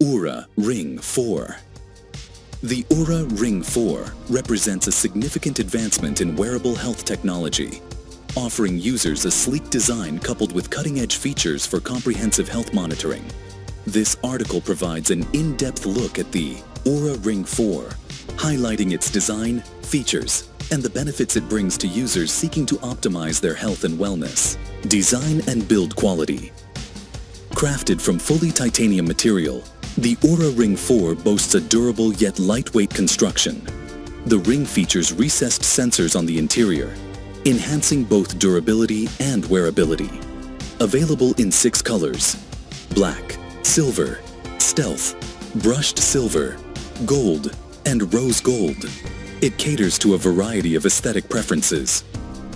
Oura Ring 4. The Oura Ring 4 represents a significant advancement in wearable health technology, offering users a sleek design coupled with cutting-edge features for comprehensive health monitoring. This article provides an in-depth look at the Oura Ring 4, highlighting its design, features, and the benefits it brings to users seeking to optimize their health and wellness. Design and build quality. Crafted from fully titanium material, the Oura Ring 4 boasts a durable yet lightweight construction. The ring features recessed sensors on the interior, enhancing both durability and wearability. Available in 6 colors: black, silver, stealth, brushed silver, gold, and rose gold. It caters to a variety of aesthetic preferences.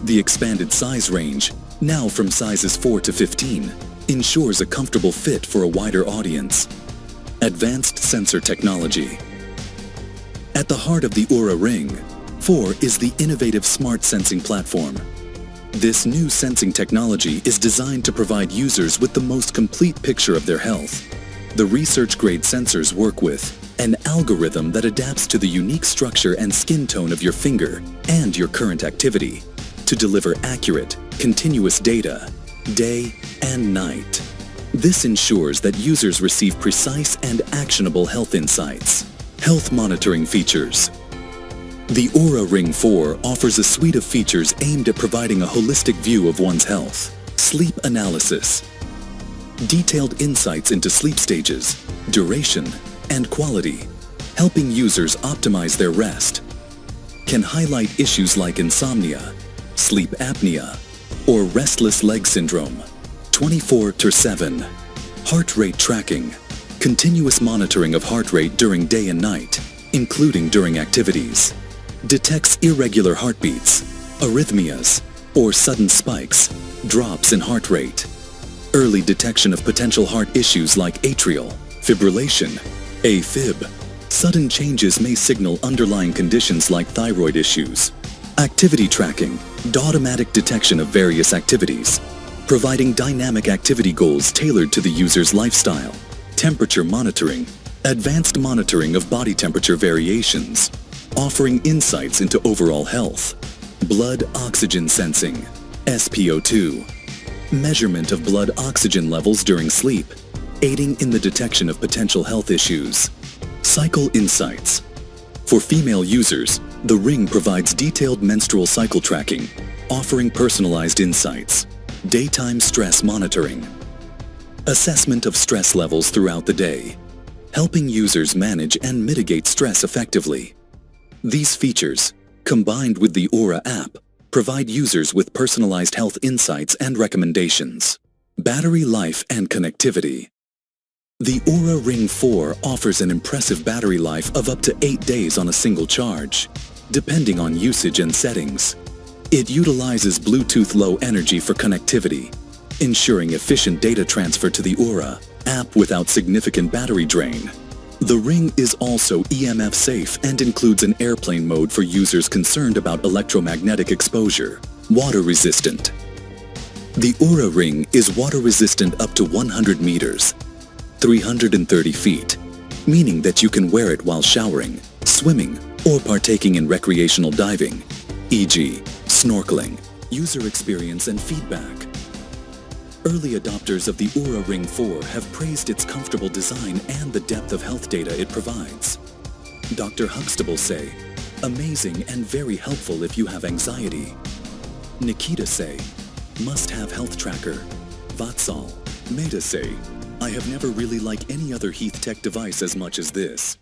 The expanded size range, now from sizes 4 to 15, ensures a comfortable fit for a wider audience. Advanced sensor technology. At the heart of the Oura Ring 4 is the innovative smart sensing platform. This new sensing technology is designed to provide users with the most complete picture of their health. The research-grade sensors work with an algorithm that adapts to the unique structure and skin tone of your finger and your current activity to deliver accurate, continuous data, day and night. This ensures that users receive precise and actionable health insights. Health monitoring features. The Oura Ring 4 offers a suite of features aimed at providing a holistic view of one's health. Sleep analysis. Detailed insights into sleep stages, duration, and quality, helping users optimize their rest. Can highlight issues like insomnia, sleep apnea, or restless leg syndrome. 24/7. Heart rate tracking. Continuous monitoring of heart rate during day and night, including during activities. Detects irregular heartbeats, arrhythmias, or sudden spikes, drops in heart rate. Early detection of potential heart issues like atrial fibrillation, AFib. Sudden changes may signal underlying conditions like thyroid issues. Activity tracking, automatic detection of various activities, providing dynamic activity goals tailored to the user's lifestyle. Temperature monitoring, advanced monitoring of body temperature variations, offering insights into overall health. Blood oxygen sensing, SpO2, measurement of blood oxygen levels during sleep, aiding in the detection of potential health issues. Cycle insights. For female users, the ring provides detailed menstrual cycle tracking, offering personalized insights. Daytime stress monitoring. Assessment of stress levels throughout the day, helping users manage and mitigate stress effectively. These features, combined with the Oura app, provide users with personalized health insights and recommendations. Battery life and connectivity. The Oura Ring 4 offers an impressive battery life of up to 8 days on a single charge, depending on usage and settings. It utilizes Bluetooth Low Energy for connectivity, ensuring efficient data transfer to the Oura app without significant battery drain. The ring is also EMF safe and includes an airplane mode for users concerned about electromagnetic exposure. Water resistant. The Oura Ring is water resistant up to 100 meters, 330 feet, meaning that you can wear it while showering, swimming, or partaking in recreational diving, e.g., snorkeling. User experience and feedback. Early adopters of the Oura Ring 4 have praised its comfortable design and the depth of health data it provides. Dr. Huxtable say, amazing and very helpful if you have anxiety. Nikita say, must-have health tracker. Vatsal. Meta say, I have never really liked any other health tech device as much as this.